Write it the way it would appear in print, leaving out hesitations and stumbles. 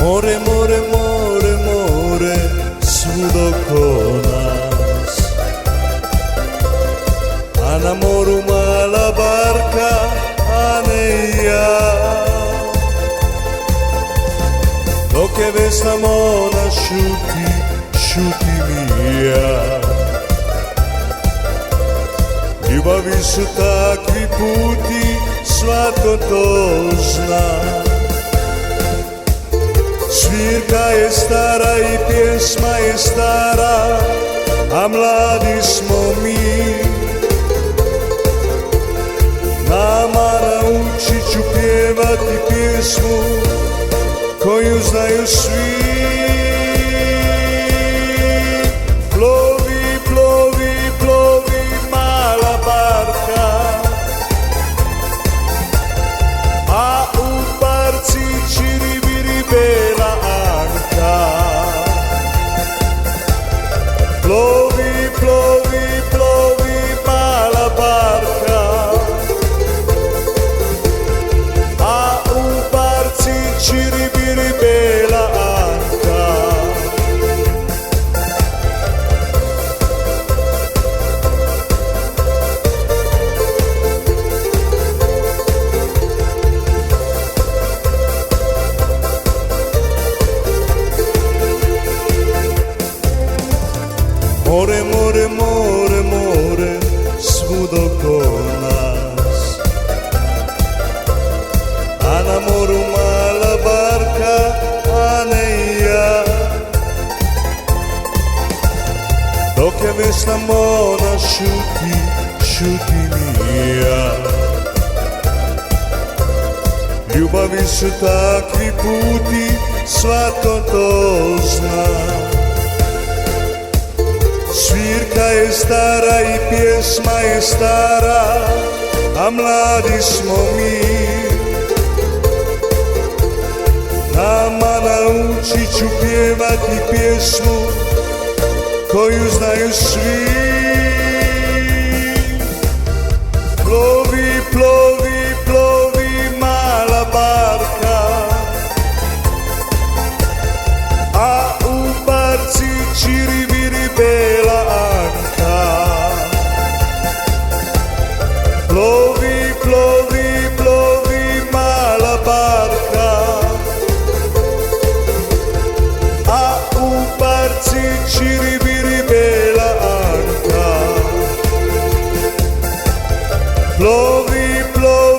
More, more, more, more, svud oko nas. A na moru mala barka, a ne i ja. Dok je vesna mona šuti, šutim i ja. Ljubavi su takvi puti, svatko to zna. Svirka je stara i pjesma je stara, a mladi smo mi. Nama naučit ću pjevati pjesmu koju znaju svi. Plovi, plovi, plovi mala barka, a u barci čiribiri bela Anka. Plovi, plovi, plovi mala barka, a u barci čiribiri bela Anka. More, more, more, more, svud oko nas. A na moru mala barka, a ne i ja. Dok je vesna mona šuti, šutim i ja. Ljubavi su takvi puti, svatko to zna. Svirka je stara i pjesma je stara, a mladi smo mi. Nama naučit ću pjevati pjesmu koju znaju svi. Plovi, plovi, plovi mala barka, a u barci čiribiri bela Anka. Plovi, plovi, plovi mala barka, a u barci čiribiri bela Anka. Plovi, plovi.